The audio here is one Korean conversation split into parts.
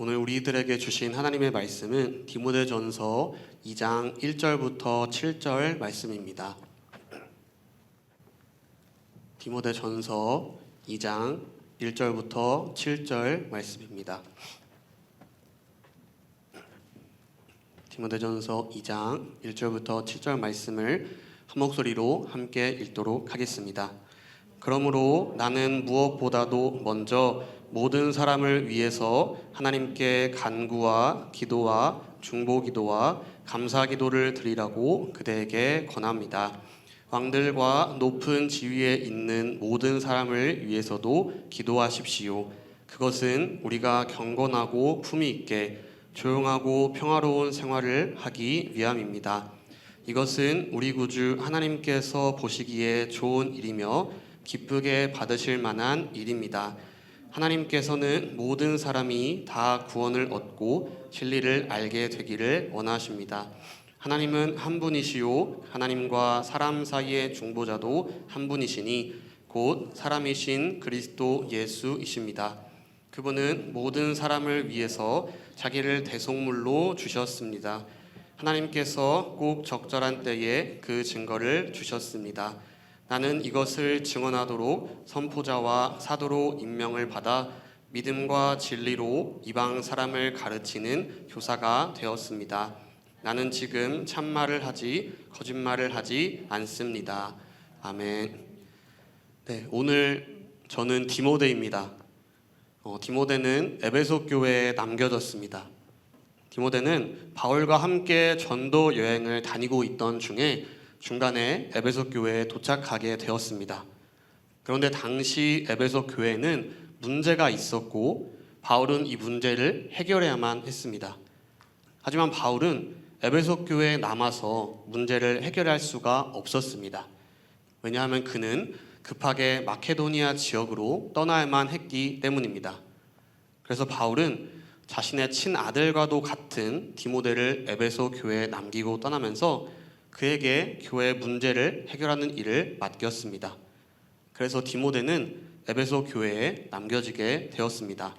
오늘 우리들에게 주신 하나님의 말씀은 디모데전서 2장 1절부터 7절 말씀입니다. 디모데전서 2장 1절부터 7절 말씀입니다. 디모데전서 2장 1절부터 7절 말씀을 한 목소리로 함께 읽도록 하겠습니다. 그러므로 나는 무엇보다도 먼저 모든 사람을 위해서 하나님께 간구와 기도와 중보기도와 감사기도를 드리라고 그대에게 권합니다. 왕들과 높은 지위에 있는 모든 사람을 위해서도 기도하십시오. 그것은 우리가 경건하고 품위 있게 조용하고 평화로운 생활을 하기 위함입니다. 이것은 우리 구주 하나님께서 보시기에 좋은 일이며 기쁘게 받으실 만한 일입니다. 하나님께서는 모든 사람이 다 구원을 얻고 진리를 알게 되기를 원하십니다. 하나님은 한 분이시요 하나님과 사람 사이의 중보자도 한 분이시니 곧 사람이신 그리스도 예수이십니다. 그분은 모든 사람을 위해서 자기를 대속물로 주셨습니다. 하나님께서 꼭 적절한 때에 그 증거를 주셨습니다. 나는 이것을 증언하도록 선포자와 사도로 임명을 받아 믿음과 진리로 이방 사람을 가르치는 교사가 되었습니다. 나는 지금 참말을 하지 거짓말을 하지 않습니다. 아멘. 네, 오늘 저는 디모데입니다. 디모데는 에베소 교회에 남겨졌습니다. 디모데는 바울과 함께 전도 여행을 다니고 있던 중에 중간에 에베소 교회에 도착하게 되었습니다. 그런데 당시 에베소 교회에는 문제가 있었고 바울은 이 문제를 해결해야만 했습니다. 하지만 바울은 에베소 교회에 남아서 문제를 해결할 수가 없었습니다. 왜냐하면 그는 급하게 마케도니아 지역으로 떠나야만 했기 때문입니다. 그래서 바울은 자신의 친아들과도 같은 디모데를 에베소 교회에 남기고 떠나면서 그에게 교회 문제를 해결하는 일을 맡겼습니다. 그래서 디모데는 에베소 교회에 남겨지게 되었습니다.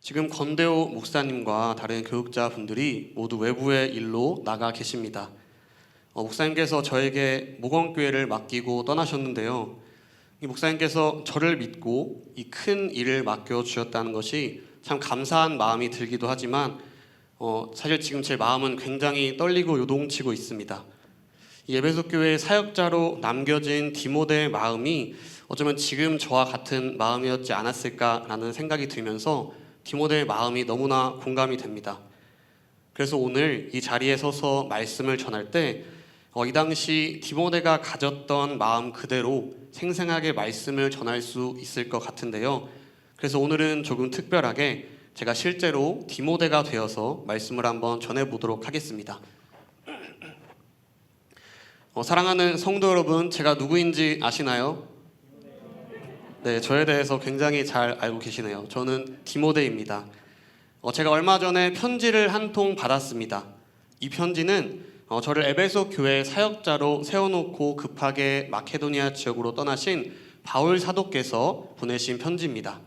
지금 건대호 목사님과 다른 교육자분들이 모두 외부의 일로 나가 계십니다. 목사님께서 저에게 목원교회를 맡기고 떠나셨는데요. 이 목사님께서 저를 믿고 이 큰 일을 맡겨주셨다는 것이 참 감사한 마음이 들기도 하지만 사실 지금 제 마음은 굉장히 떨리고 요동치고 있습니다. 이 에베소 교회의 사역자로 남겨진 디모데의 마음이 어쩌면 지금 저와 같은 마음이었지 않았을까라는 생각이 들면서 디모데의 마음이 너무나 공감이 됩니다. 그래서 오늘 이 자리에 서서 말씀을 전할 때 이 당시 디모데가 가졌던 마음 그대로 생생하게 말씀을 전할 수 있을 것 같은데요. 그래서 오늘은 조금 특별하게 제가 실제로 디모데가 되어서 말씀을 한번 전해보도록 하겠습니다. 사랑하는 성도 여러분, 제가 누구인지 아시나요? 네, 저에 대해서 굉장히 잘 알고 계시네요. 저는 디모데입니다. 제가 얼마 전에 편지를 한 통 받았습니다. 이 편지는 저를 에베소 교회 사역자로 세워놓고 급하게 마케도니아 지역으로 떠나신 바울 사도께서 보내신 편지입니다.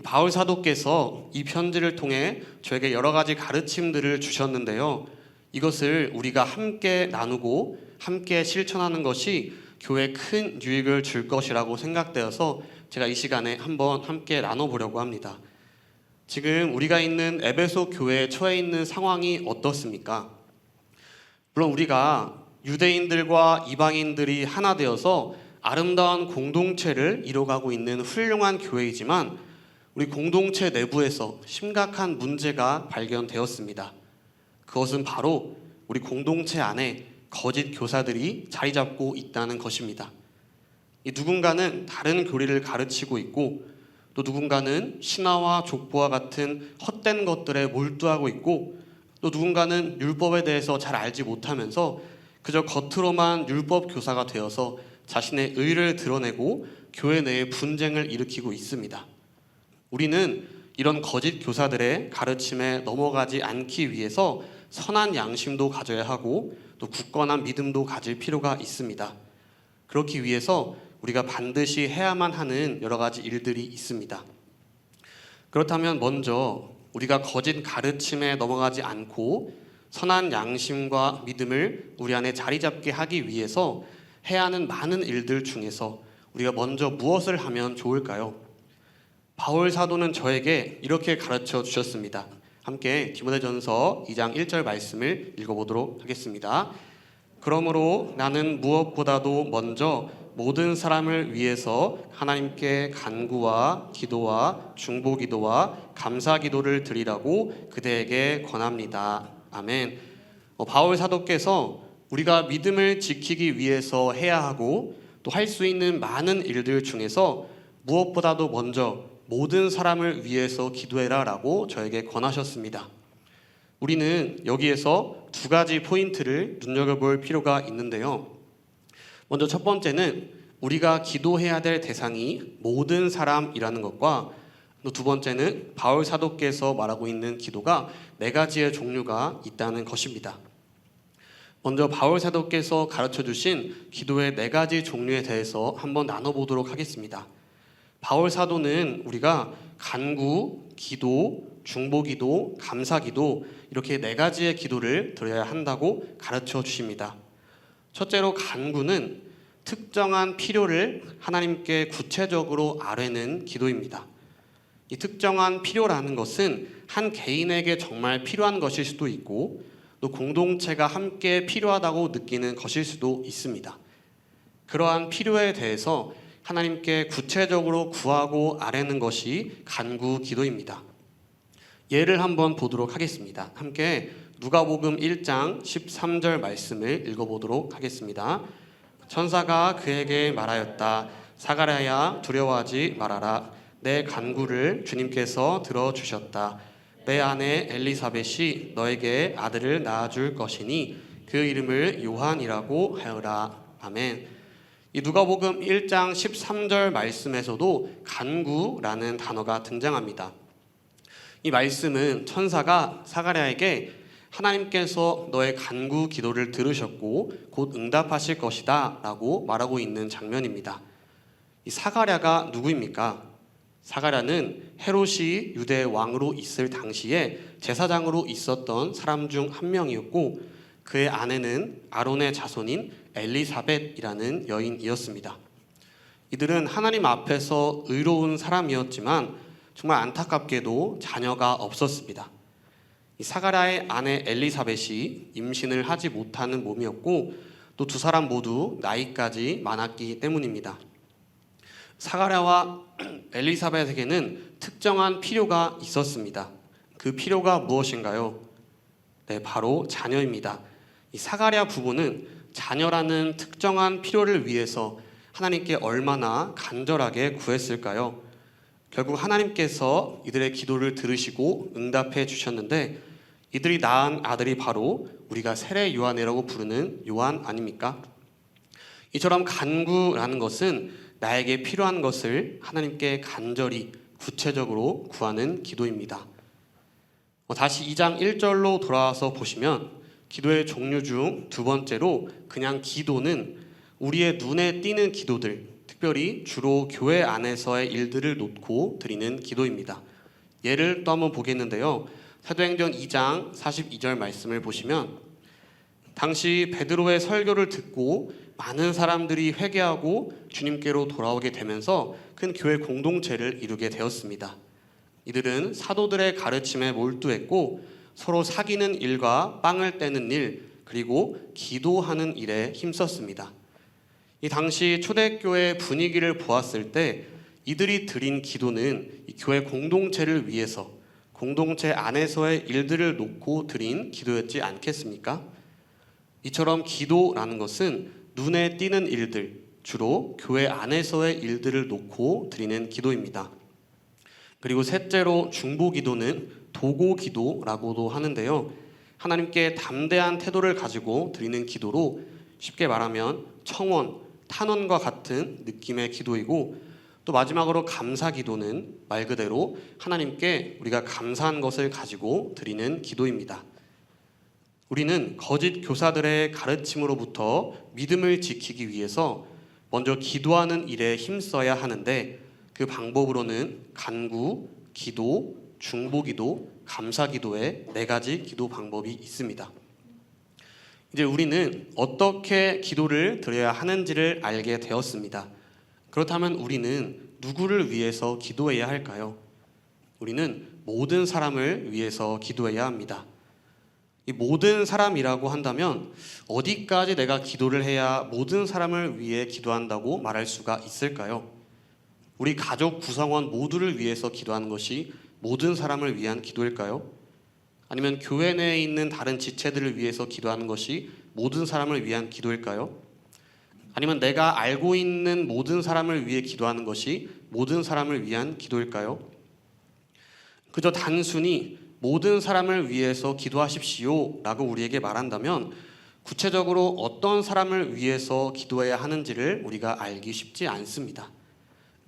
바울 사도께서 이 편지를 통해 저에게 여러 가지 가르침들을 주셨는데요. 이것을 우리가 함께 나누고 함께 실천하는 것이 교회에 큰 유익을 줄 것이라고 생각되어서 제가 이 시간에 한번 함께 나눠보려고 합니다. 지금 우리가 있는 에베소 교회에 처해 있는 상황이 어떻습니까? 물론 우리가 유대인들과 이방인들이 하나 되어서 아름다운 공동체를 이뤄가고 있는 훌륭한 교회이지만 우리 공동체 내부에서 심각한 문제가 발견되었습니다. 그것은 바로 우리 공동체 안에 거짓 교사들이 자리 잡고 있다는 것입니다. 누군가는 다른 교리를 가르치고 있고 또 누군가는 신화와 족보와 같은 헛된 것들에 몰두하고 있고 또 누군가는 율법에 대해서 잘 알지 못하면서 그저 겉으로만 율법 교사가 되어서 자신의 의를 드러내고 교회 내에 분쟁을 일으키고 있습니다. 우리는 이런 거짓 교사들의 가르침에 넘어가지 않기 위해서 선한 양심도 가져야 하고 또 굳건한 믿음도 가질 필요가 있습니다. 그렇기 위해서 우리가 반드시 해야만 하는 여러 가지 일들이 있습니다. 그렇다면 먼저 우리가 거짓 가르침에 넘어가지 않고 선한 양심과 믿음을 우리 안에 자리 잡게 하기 위해서 해야 하는 많은 일들 중에서 우리가 먼저 무엇을 하면 좋을까요? 바울 사도는 저에게 이렇게 가르쳐 주셨습니다. 함께 디모데전서 2장 1절 말씀을 읽어보도록 하겠습니다. 그러므로 나는 무엇보다도 먼저 모든 사람을 위해서 하나님께 간구와 기도와 중보기도와 감사기도를 드리라고 그대에게 권합니다. 아멘. 바울 사도께서 우리가 믿음을 지키기 위해서 해야 하고 또 할 수 있는 많은 일들 중에서 무엇보다도 먼저 모든 사람을 위해서 기도해라 라고 저에게 권하셨습니다. 우리는 여기에서 두 가지 포인트를 눈여겨볼 필요가 있는데요. 먼저 첫 번째는 우리가 기도해야 될 대상이 모든 사람이라는 것과 또 두 번째는 바울 사도께서 말하고 있는 기도가 네 가지의 종류가 있다는 것입니다. 먼저 바울 사도께서 가르쳐 주신 기도의 네 가지 종류에 대해서 한번 나눠보도록 하겠습니다. 바울 사도는 우리가 간구, 기도, 중보기도, 감사기도 이렇게 네 가지의 기도를 드려야 한다고 가르쳐 주십니다. 첫째로 간구는 특정한 필요를 하나님께 구체적으로 아뢰는 기도입니다. 이 특정한 필요라는 것은 한 개인에게 정말 필요한 것일 수도 있고 또 공동체가 함께 필요하다고 느끼는 것일 수도 있습니다. 그러한 필요에 대해서 하나님께 구체적으로 구하고 아뢰는 것이 간구 기도입니다. 예를 한번 보도록 하겠습니다. 함께 누가복음 1장 13절 말씀을 읽어보도록 하겠습니다. 천사가 그에게 말하였다. 사가랴야 두려워하지 말아라. 내 간구를 주님께서 들어주셨다. 내 아내 엘리사벳이 너에게 아들을 낳아줄 것이니 그 이름을 요한이라고 하여라. 아멘. 이 누가복음 1장 13절 말씀에서도 간구라는 단어가 등장합니다. 이 말씀은 천사가 사가랴에게 하나님께서 너의 간구 기도를 들으셨고 곧 응답하실 것이다 라고 말하고 있는 장면입니다. 이 사가랴가 누구입니까? 사가랴는 헤롯이 유대 왕으로 있을 당시에 제사장으로 있었던 사람 중 한 명이었고 그의 아내는 아론의 자손인 엘리사벳이라는 여인이었습니다. 이들은 하나님 앞에서 의로운 사람이었지만 정말 안타깝게도 자녀가 없었습니다. 이 사가랴의 아내 엘리사벳이 임신을 하지 못하는 몸이었고 또 두 사람 모두 나이까지 많았기 때문입니다. 사가랴와 엘리사벳에게는 특정한 필요가 있었습니다. 그 필요가 무엇인가요? 네, 바로 자녀입니다. 이 사가랴 부부는 자녀라는 특정한 필요를 위해서 하나님께 얼마나 간절하게 구했을까요? 결국 하나님께서 이들의 기도를 들으시고 응답해 주셨는데 이들이 낳은 아들이 바로 우리가 세례 요한이라고 부르는 요한 아닙니까? 이처럼 간구라는 것은 나에게 필요한 것을 하나님께 간절히 구체적으로 구하는 기도입니다. 다시 2장 1절로 돌아와서 보시면 기도의 종류 중 두 번째로 그냥 기도는 우리의 눈에 띄는 기도들, 특별히 주로 교회 안에서의 일들을 놓고 드리는 기도입니다. 예를 또 한번 보겠는데요. 사도행전 2장 42절 말씀을 보시면 당시 베드로의 설교를 듣고 많은 사람들이 회개하고 주님께로 돌아오게 되면서 큰 교회 공동체를 이루게 되었습니다. 이들은 사도들의 가르침에 몰두했고 서로 사귀는 일과 빵을 떼는 일 그리고 기도하는 일에 힘썼습니다. 이 당시 초대교회 분위기를 보았을 때 이들이 드린 기도는 이 교회 공동체를 위해서 공동체 안에서의 일들을 놓고 드린 기도였지 않겠습니까? 이처럼 기도라는 것은 눈에 띄는 일들, 주로 교회 안에서의 일들을 놓고 드리는 기도입니다. 그리고 셋째로 중보기도는 도고기도라고도 하는데요. 하나님께 담대한 태도를 가지고 드리는 기도로 쉽게 말하면 청원, 탄원과 같은 느낌의 기도이고 또 마지막으로 감사기도는 말 그대로 하나님께 우리가 감사한 것을 가지고 드리는 기도입니다. 우리는 거짓 교사들의 가르침으로부터 믿음을 지키기 위해서 먼저 기도하는 일에 힘써야 하는데 그 방법으로는 간구, 기도, 중보기도, 감사기도의 4가지 기도 방법이 있습니다. 이제 우리는 어떻게 기도를 드려야 하는지를 알게 되었습니다. 그렇다면 우리는 누구를 위해서 기도해야 할까요? 우리는 모든 사람을 위해서 기도해야 합니다. 이 모든 사람이라고 한다면 어디까지 내가 기도를 해야 모든 사람을 위해 기도한다고 말할 수가 있을까요? 우리 가족 구성원 모두를 위해서 기도하는 것이 모든 사람을 위한 기도일까요? 아니면 교회 내에 있는 다른 지체들을 위해서 기도하는 것이 모든 사람을 위한 기도일까요? 아니면 내가 알고 있는 모든 사람을 위해 기도하는 것이 모든 사람을 위한 기도일까요? 그저 단순히 모든 사람을 위해서 기도하십시오 라고 우리에게 말한다면 구체적으로 어떤 사람을 위해서 기도해야 하는지를 우리가 알기 쉽지 않습니다.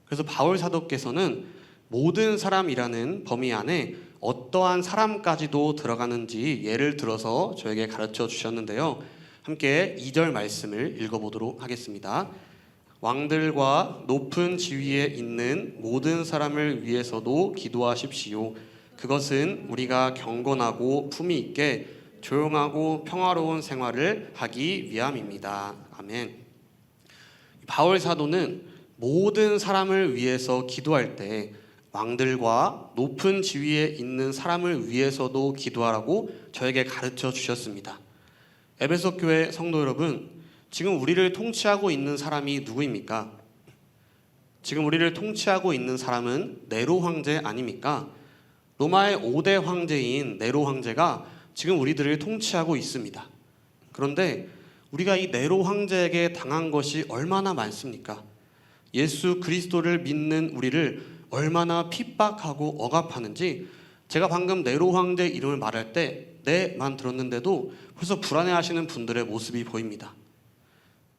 그래서 바울 사도께서는 모든 사람이라는 범위 안에 어떠한 사람까지도 들어가는지 예를 들어서 저에게 가르쳐 주셨는데요. 함께 2절 말씀을 읽어보도록 하겠습니다. 왕들과 높은 지위에 있는 모든 사람을 위해서도 기도하십시오. 그것은 우리가 경건하고 품위 있게 조용하고 평화로운 생활을 하기 위함입니다. 아멘. 바울 사도는 모든 사람을 위해서 기도할 때 왕들과 높은 지위에 있는 사람을 위해서도 기도하라고 저에게 가르쳐 주셨습니다. 에베소 교회 성도 여러분, 지금 우리를 통치하고 있는 사람이 누구입니까? 지금 우리를 통치하고 있는 사람은 네로 황제 아닙니까? 로마의 5대 황제인 네로 황제가 지금 우리들을 통치하고 있습니다. 그런데 우리가 이 네로 황제에게 당한 것이 얼마나 많습니까? 예수 그리스도를 믿는 우리를 얼마나 핍박하고 억압하는지 제가 방금 네로 황제 이름을 말할 때 네만 들었는데도 벌써 불안해하시는 분들의 모습이 보입니다.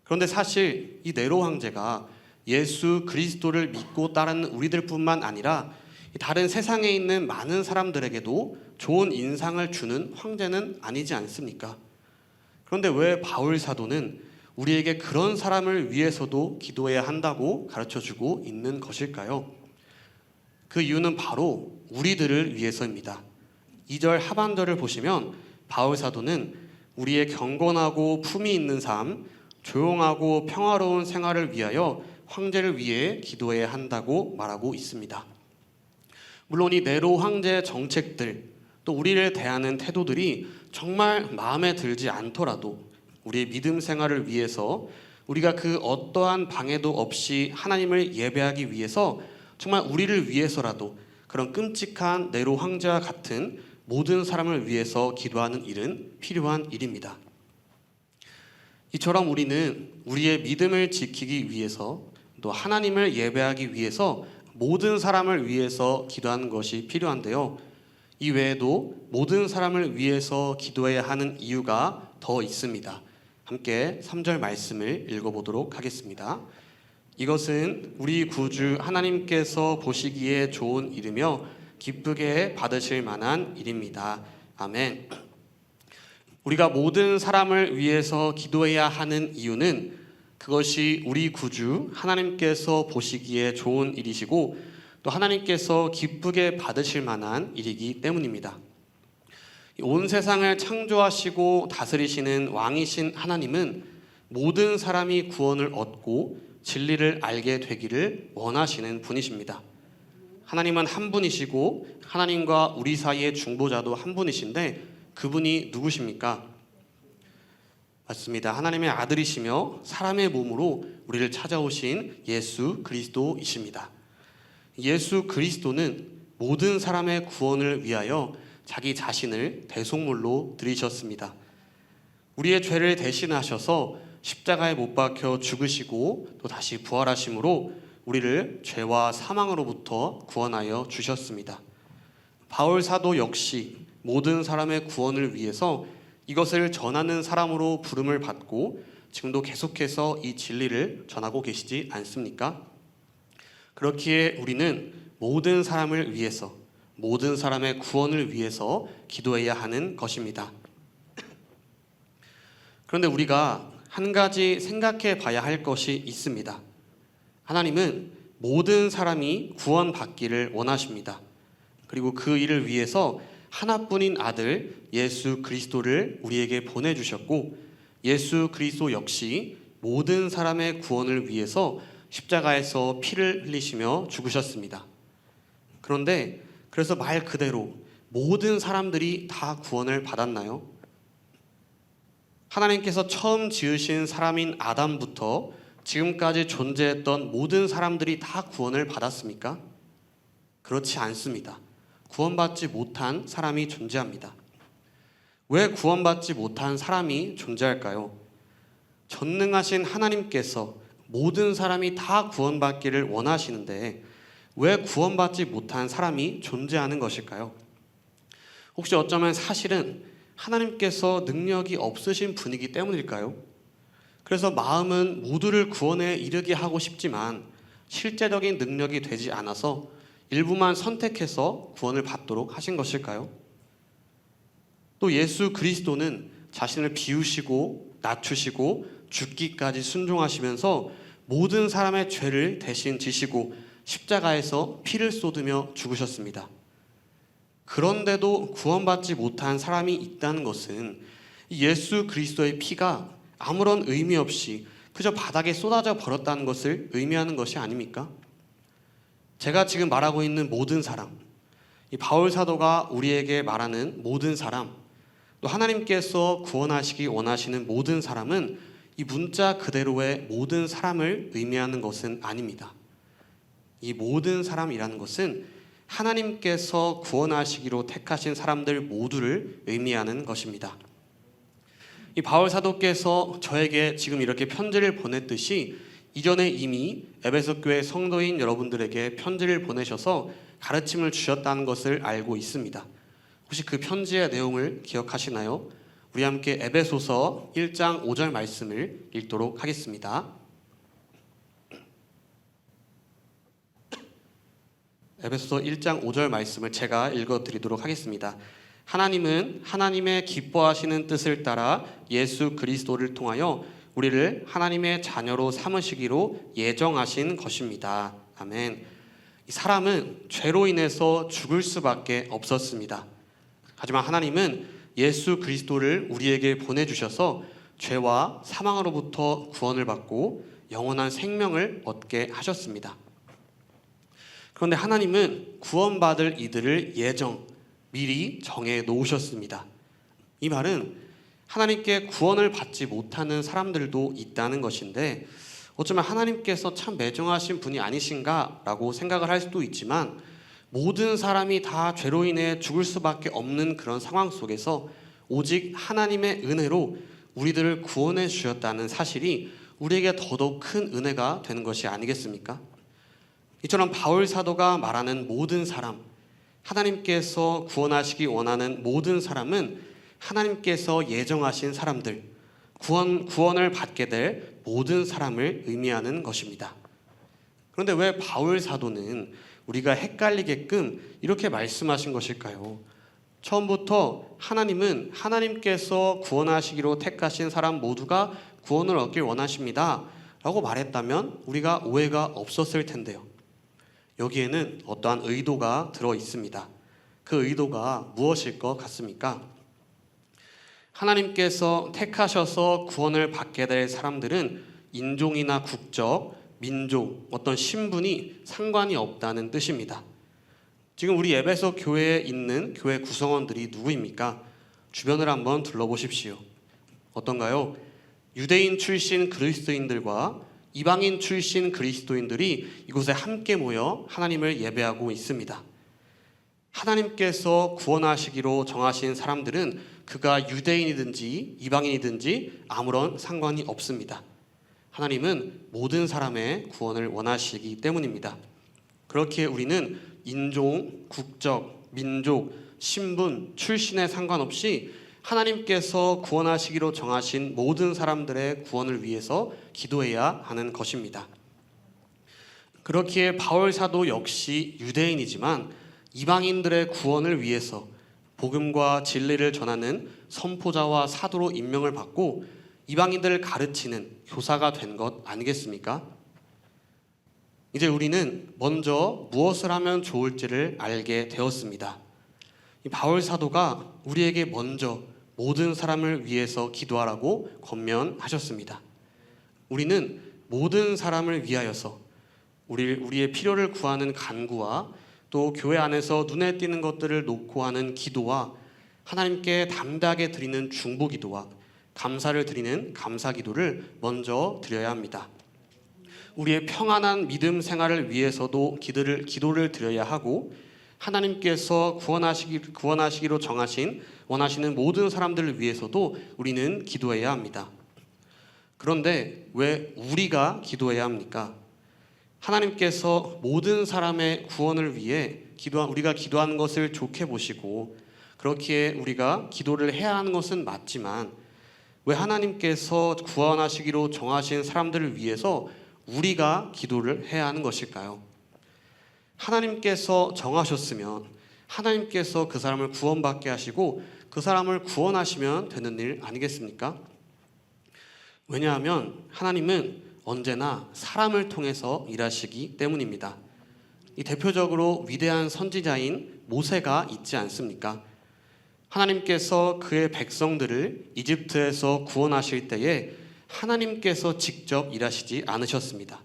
그런데 사실 이 네로 황제가 예수 그리스도를 믿고 따르는 우리들뿐만 아니라 다른 세상에 있는 많은 사람들에게도 좋은 인상을 주는 황제는 아니지 않습니까? 그런데 왜 바울 사도는 우리에게 그런 사람을 위해서도 기도해야 한다고 가르쳐주고 있는 것일까요? 그 이유는 바로 우리들을 위해서입니다. 2절 하반절을 보시면 바울 사도는 우리의 경건하고 품위 있는 삶, 조용하고 평화로운 생활을 위하여 황제를 위해 기도해야 한다고 말하고 있습니다. 물론 이 네로 황제의 정책들, 또 우리를 대하는 태도들이 정말 마음에 들지 않더라도 우리의 믿음 생활을 위해서 우리가 그 어떠한 방해도 없이 하나님을 예배하기 위해서 정말 우리를 위해서라도 그런 끔찍한 네로 황제와 같은 모든 사람을 위해서 기도하는 일은 필요한 일입니다. 이처럼 우리는 우리의 믿음을 지키기 위해서 또 하나님을 예배하기 위해서 모든 사람을 위해서 기도하는 것이 필요한데요. 이 외에도 모든 사람을 위해서 기도해야 하는 이유가 더 있습니다. 함께 3절 말씀을 읽어보도록 하겠습니다. 이것은 우리 구주 하나님께서 보시기에 좋은 일이며 기쁘게 받으실 만한 일입니다. 아멘. 우리가 모든 사람을 위해서 기도해야 하는 이유는 그것이 우리 구주 하나님께서 보시기에 좋은 일이시고 또 하나님께서 기쁘게 받으실 만한 일이기 때문입니다. 온 세상을 창조하시고 다스리시는 왕이신 하나님은 모든 사람이 구원을 얻고 진리를 알게 되기를 원하시는 분이십니다. 하나님은 한 분이시고 하나님과 우리 사이의 중보자도 한 분이신데 그분이 누구십니까? 맞습니다. 하나님의 아들이시며 사람의 몸으로 우리를 찾아오신 예수 그리스도이십니다. 예수 그리스도는 모든 사람의 구원을 위하여 자기 자신을 대속물로 드리셨습니다. 우리의 죄를 대신하셔서 십자가에 못 박혀 죽으시고 또 다시 부활하심으로 우리를 죄와 사망으로부터 구원하여 주셨습니다. 바울 사도 역시 모든 사람의 구원을 위해서 이것을 전하는 사람으로 부름을 받고 지금도 계속해서 이 진리를 전하고 계시지 않습니까? 그렇기에 우리는 모든 사람을 위해서, 모든 사람의 구원을 위해서 기도해야 하는 것입니다. 그런데 우리가 한 가지 생각해 봐야 할 것이 있습니다. 하나님은 모든 사람이 구원받기를 원하십니다. 그리고 그 일을 위해서 하나뿐인 아들 예수 그리스도를 우리에게 보내주셨고, 예수 그리스도 역시 모든 사람의 구원을 위해서 십자가에서 피를 흘리시며 죽으셨습니다. 그런데 그래서 말 그대로 모든 사람들이 다 구원을 받았나요? 하나님께서 처음 지으신 사람인 아담부터 지금까지 존재했던 모든 사람들이 다 구원을 받았습니까? 그렇지 않습니다. 구원받지 못한 사람이 존재합니다. 왜 구원받지 못한 사람이 존재할까요? 전능하신 하나님께서 모든 사람이 다 구원받기를 원하시는데 왜 구원받지 못한 사람이 존재하는 것일까요? 혹시 어쩌면 사실은 하나님께서 능력이 없으신 분이기 때문일까요? 그래서 마음은 모두를 구원에 이르게 하고 싶지만 실제적인 능력이 되지 않아서 일부만 선택해서 구원을 받도록 하신 것일까요? 또 예수 그리스도는 자신을 비우시고 낮추시고 죽기까지 순종하시면서 모든 사람의 죄를 대신 지시고 십자가에서 피를 쏟으며 죽으셨습니다. 그런데도 구원받지 못한 사람이 있다는 것은 예수 그리스도의 피가 아무런 의미 없이 그저 바닥에 쏟아져 버렸다는 것을 의미하는 것이 아닙니까? 제가 지금 말하고 있는 모든 사람, 이 바울 사도가 우리에게 말하는 모든 사람, 또 하나님께서 구원하시기 원하시는 모든 사람은 이 문자 그대로의 모든 사람을 의미하는 것은 아닙니다. 이 모든 사람이라는 것은 하나님께서 구원하시기로 택하신 사람들 모두를 의미하는 것입니다. 이 바울 사도께서 저에게 지금 이렇게 편지를 보냈듯이 이전에 이미 에베소 교회 성도인 여러분들에게 편지를 보내셔서 가르침을 주셨다는 것을 알고 있습니다. 혹시 그 편지의 내용을 기억하시나요? 우리 함께 에베소서 1장 5절 말씀을 읽도록 하겠습니다. 에베소서 1장 5절 말씀을 제가 읽어드리도록 하겠습니다. 하나님은 하나님의 기뻐하시는 뜻을 따라 예수 그리스도를 통하여 우리를 하나님의 자녀로 삼으시기로 예정하신 것입니다. 아멘. 이 사람은 죄로 인해서 죽을 수밖에 없었습니다. 하지만 하나님은 예수 그리스도를 우리에게 보내주셔서 죄와 사망으로부터 구원을 받고 영원한 생명을 얻게 하셨습니다. 그런데 하나님은 구원받을 이들을 미리 정해 놓으셨습니다. 이 말은 하나님께 구원을 받지 못하는 사람들도 있다는 것인데 어쩌면 하나님께서 참 매정하신 분이 아니신가 라고 생각을 할 수도 있지만 모든 사람이 다 죄로 인해 죽을 수밖에 없는 그런 상황 속에서 오직 하나님의 은혜로 우리들을 구원해 주셨다는 사실이 우리에게 더더욱 큰 은혜가 되는 것이 아니겠습니까? 이처럼 바울 사도가 말하는 모든 사람, 하나님께서 구원하시기 원하는 모든 사람은 하나님께서 예정하신 사람들, 구원을 받게 될 모든 사람을 의미하는 것입니다. 그런데 왜 바울 사도는 우리가 헷갈리게끔 이렇게 말씀하신 것일까요? 처음부터 하나님은 하나님께서 구원하시기로 택하신 사람 모두가 구원을 얻길 원하십니다 라고 말했다면 우리가 오해가 없었을 텐데요. 여기에는 어떠한 의도가 들어 있습니다. 그 의도가 무엇일 것 같습니까? 하나님께서 택하셔서 구원을 받게 될 사람들은 인종이나 국적, 민족, 어떤 신분이 상관이 없다는 뜻입니다. 지금 우리 에베소 교회에 있는 교회 구성원들이 누구입니까? 주변을 한번 둘러보십시오. 어떤가요? 유대인 출신 그리스도인들과 이방인 출신 그리스도인들이 이곳에 함께 모여 하나님을 예배하고 있습니다. 하나님께서 구원하시기로 정하신 사람들은 그가 유대인이든지 이방인이든지 아무런 상관이 없습니다. 하나님은 모든 사람의 구원을 원하시기 때문입니다. 그렇기에 우리는 인종, 국적, 민족, 신분, 출신에 상관없이 하나님께서 구원하시기로 정하신 모든 사람들의 구원을 위해서 기도해야 하는 것입니다. 그렇기에 바울 사도 역시 유대인이지만 이방인들의 구원을 위해서 복음과 진리를 전하는 선포자와 사도로 임명을 받고 이방인들을 가르치는 교사가 된 것 아니겠습니까? 이제 우리는 먼저 무엇을 하면 좋을지를 알게 되었습니다. 이 바울 사도가 우리에게 먼저 모든 사람을 위해서 기도하라고 권면하셨습니다. 우리는 모든 사람을 위하여서 우리의 필요를 구하는 간구와 또 교회 안에서 눈에 띄는 것들을 놓고 하는 기도와 하나님께 담대하게 드리는 중보기도와 감사를 드리는 감사기도를 먼저 드려야 합니다. 우리의 평안한 믿음 생활을 위해서도 기도를 드려야 하고 하나님께서 구원하시기로 원하시는 모든 사람들을 위해서도 우리는 기도해야 합니다. 그런데 왜 우리가 기도해야 합니까? 하나님께서 모든 사람의 구원을 위해 우리가 기도하는 것을 좋게 보시고 그렇기에 우리가 기도를 해야 하는 것은 맞지만 왜 하나님께서 구원하시기로 정하신 사람들을 위해서 우리가 기도를 해야 하는 것일까요? 하나님께서 정하셨으면 하나님께서 그 사람을 구원받게 하시고 그 사람을 구원하시면 되는 일 아니겠습니까? 왜냐하면 하나님은 언제나 사람을 통해서 일하시기 때문입니다. 이 대표적으로 위대한 선지자인 모세가 있지 않습니까? 하나님께서 그의 백성들을 이집트에서 구원하실 때에 하나님께서 직접 일하시지 않으셨습니다.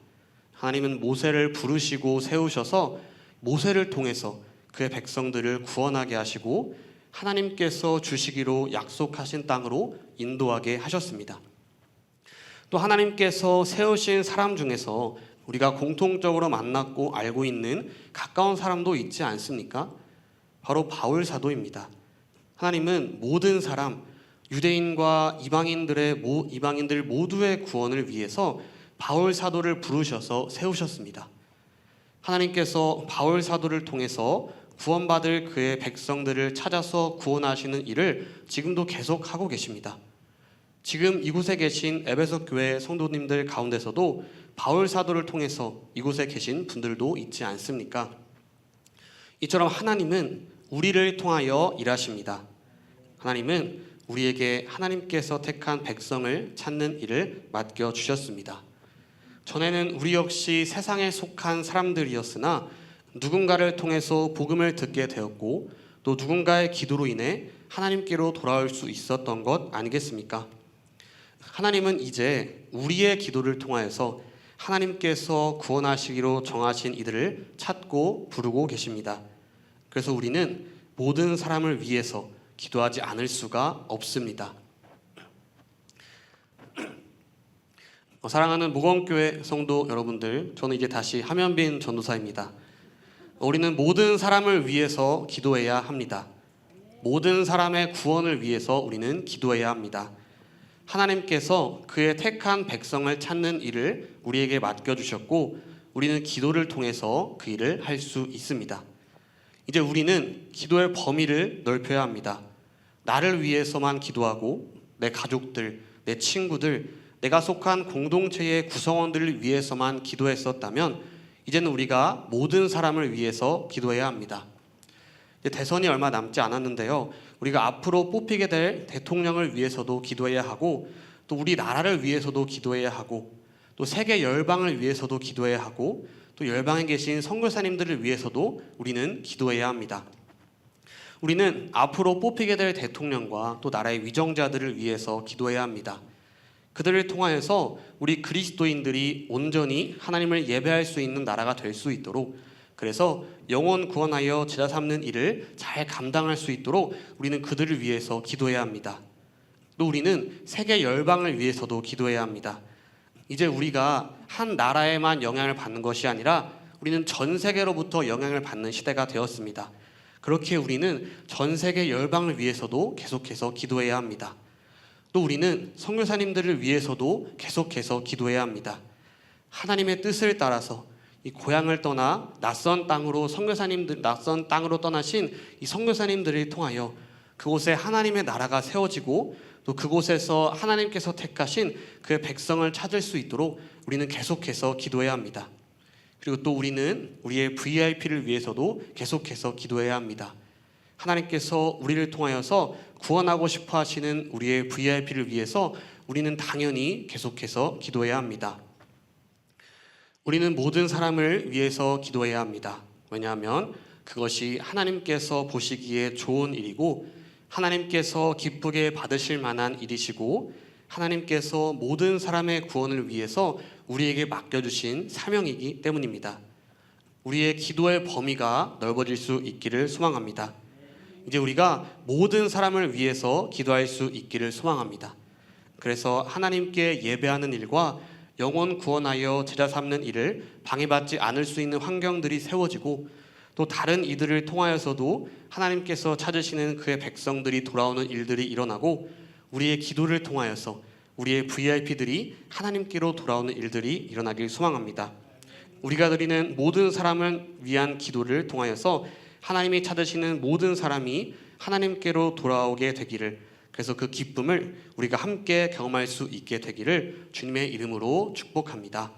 하나님은 모세를 부르시고 세우셔서 모세를 통해서 그의 백성들을 구원하게 하시고 하나님께서 주시기로 약속하신 땅으로 인도하게 하셨습니다. 또 하나님께서 세우신 사람 중에서 우리가 공통적으로 만났고 알고 있는 가까운 사람도 있지 않습니까? 바로 바울 사도입니다. 하나님은 모든 사람, 유대인과 이방인들 모두의 구원을 위해서 바울 사도를 부르셔서 세우셨습니다. 하나님께서 바울 사도를 통해서 구원받을 그의 백성들을 찾아서 구원하시는 일을 지금도 계속하고 계십니다. 지금 이곳에 계신 에베소 교회 성도님들 가운데서도 바울 사도를 통해서 이곳에 계신 분들도 있지 않습니까? 이처럼 하나님은 우리를 통하여 일하십니다. 하나님은 우리에게 하나님께서 택한 백성을 찾는 일을 맡겨주셨습니다. 전에는 우리 역시 세상에 속한 사람들이었으나 누군가를 통해서 복음을 듣게 되었고 또 누군가의 기도로 인해 하나님께로 돌아올 수 있었던 것 아니겠습니까? 하나님은 이제 우리의 기도를 통하여서 하나님께서 구원하시기로 정하신 이들을 찾고 부르고 계십니다. 그래서 우리는 모든 사람을 위해서 기도하지 않을 수가 없습니다. 사랑하는 무건교회 성도 여러분들, 저는 이제 다시 하면빈 전도사입니다. 우리는 모든 사람을 위해서 기도해야 합니다. 모든 사람의 구원을 위해서 우리는 기도해야 합니다. 하나님께서 그의 택한 백성을 찾는 일을 우리에게 맡겨주셨고 우리는 기도를 통해서 그 일을 할 수 있습니다. 이제 우리는 기도의 범위를 넓혀야 합니다. 나를 위해서만 기도하고 내 가족들, 내 친구들, 내가 속한 공동체의 구성원들을 위해서만 기도했었다면 이제는 우리가 모든 사람을 위해서 기도해야 합니다. 대선이 얼마 남지 않았는데요. 우리가 앞으로 뽑히게 될 대통령을 위해서도 기도해야 하고 또 우리 나라를 위해서도 기도해야 하고 또 세계 열방을 위해서도 기도해야 하고 또 열방에 계신 선교사님들을 위해서도 우리는 기도해야 합니다. 우리는 앞으로 뽑히게 될 대통령과 또 나라의 위정자들을 위해서 기도해야 합니다. 그들을 통하여서 우리 그리스도인들이 온전히 하나님을 예배할 수 있는 나라가 될 수 있도록, 그래서 영혼 구원하여 제자 삼는 일을 잘 감당할 수 있도록 우리는 그들을 위해서 기도해야 합니다. 또 우리는 세계 열방을 위해서도 기도해야 합니다. 이제 우리가 한 나라에만 영향을 받는 것이 아니라 우리는 전 세계로부터 영향을 받는 시대가 되었습니다. 그렇게 우리는 전 세계 열방을 위해서도 계속해서 기도해야 합니다. 또 우리는 선교사님들을 위해서도 계속해서 기도해야 합니다. 하나님의 뜻을 따라서 이 고향을 떠나 낯선 땅으로 떠나신 이 선교사님들을 통하여 그곳에 하나님의 나라가 세워지고 또 그곳에서 하나님께서 택하신 그의 백성을 찾을 수 있도록 우리는 계속해서 기도해야 합니다. 그리고 또 우리는 우리의 VIP를 위해서도 계속해서 기도해야 합니다. 하나님께서 우리를 통하여서 구원하고 싶어 하시는 우리의 VIP를 위해서 우리는 당연히 계속해서 기도해야 합니다. 우리는 모든 사람을 위해서 기도해야 합니다. 왜냐하면 그것이 하나님께서 보시기에 좋은 일이고 하나님께서 기쁘게 받으실 만한 일이시고 하나님께서 모든 사람의 구원을 위해서 우리에게 맡겨주신 사명이기 때문입니다. 우리의 기도의 범위가 넓어질 수 있기를 소망합니다. 이제 우리가 모든 사람을 위해서 기도할 수 있기를 소망합니다. 그래서 하나님께 예배하는 일과 영혼 구원하여 제자 삼는 일을 방해받지 않을 수 있는 환경들이 세워지고 또 다른 이들을 통하여서도 하나님께서 찾으시는 그의 백성들이 돌아오는 일들이 일어나고 우리의 기도를 통하여서 우리의 VIP들이 하나님께로 돌아오는 일들이 일어나길 소망합니다. 우리가 드리는 모든 사람을 위한 기도를 통하여서 하나님이 찾으시는 모든 사람이 하나님께로 돌아오게 되기를, 그래서 그 기쁨을 우리가 함께 경험할 수 있게 되기를 주님의 이름으로 축복합니다.